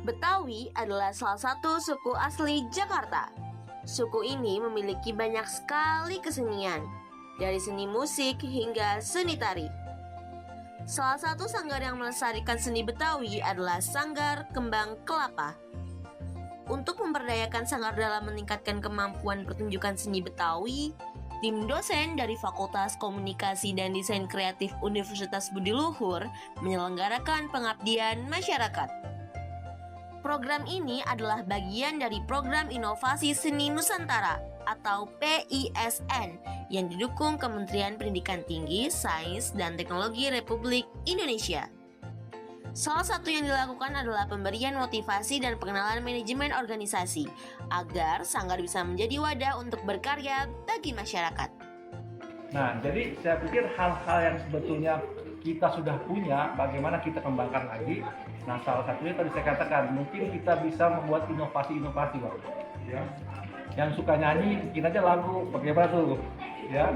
Betawi adalah salah satu suku asli Jakarta. Suku ini memiliki banyak sekali kesenian, dari seni musik hingga seni tari. Salah satu sanggar yang melestarikan seni Betawi adalah Sanggar Kembang Kelapa. Untuk memberdayakan sanggar dalam meningkatkan kemampuan pertunjukan seni Betawi, tim dosen dari Fakultas Komunikasi dan Desain Kreatif Universitas Budi Luhur menyelenggarakan pengabdian masyarakat. Program ini adalah bagian dari Program Inovasi Seni Nusantara atau PISN yang didukung Kementerian Pendidikan Tinggi, Sains, dan Teknologi Republik Indonesia. Salah satu yang dilakukan adalah pemberian motivasi dan pengenalan manajemen organisasi agar sanggar bisa menjadi wadah untuk berkarya bagi masyarakat. Nah, jadi saya pikir hal-hal yang sebetulnya kita sudah punya, bagaimana kita kembangkan lagi. Nah, salah satunya tadi saya katakan, mungkin kita bisa membuat inovasi-inovasi, Pak. Ya. Yang suka nyanyi, bikin aja lagu, bagaimana tuh? Ya.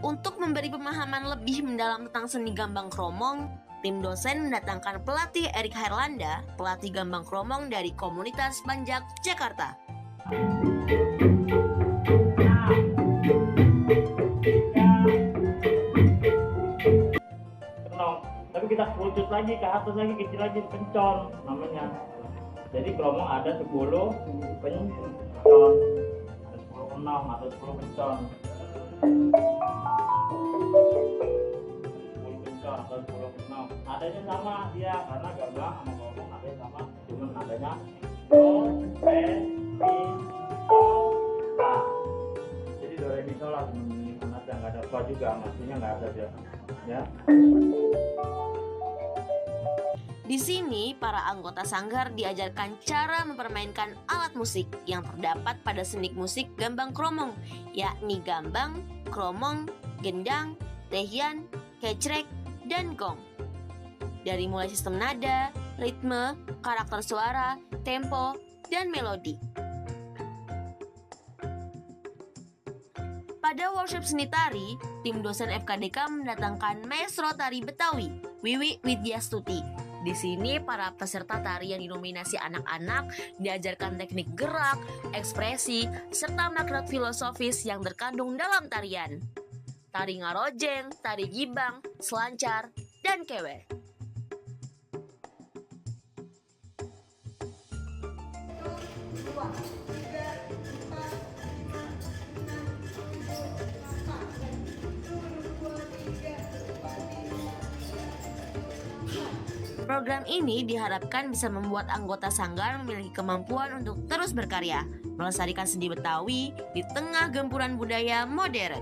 Untuk memberi pemahaman lebih mendalam tentang seni gambang kromong, tim dosen mendatangkan pelatih Erik Herlanda, pelatih gambang kromong dari komunitas Banjak, Jakarta. Tapi kita kerucut lagi ke atas lagi, kecil lagi, pencon namanya. Jadi kromong ada 10 pencon, ada 10 kenong atau 10 pencon. 10 pencon atau 10 kenong. Nadanya sama dia, karena gambang sama kromong nadanya sama, cuma nadanya do, re, mi, sol, la. Jadi do, re, mi, sol, la. Nada nggak ada fa juga, maksudnya nggak ada dia. Ya. Di sini, para anggota sanggar diajarkan cara mempermainkan alat musik yang terdapat pada seni musik gambang kromong, yakni gambang, kromong, gendang, tehian, kecrek, dan gong. Dari mulai sistem nada, ritme, karakter suara, tempo, dan melodi. Pada workshop seni tari, tim dosen FKDK mendatangkan maestro tari Betawi, Wiwi Widyastuti. Di sini, para peserta tari yang dinominasi anak-anak diajarkan teknik gerak, ekspresi, serta makna filosofis yang terkandung dalam tarian. Tari ngarojeng, tari gibang, selancar, dan kewer. Program ini diharapkan bisa membuat anggota sanggar memiliki kemampuan untuk terus berkarya, melestarikan seni Betawi di tengah gempuran budaya modern.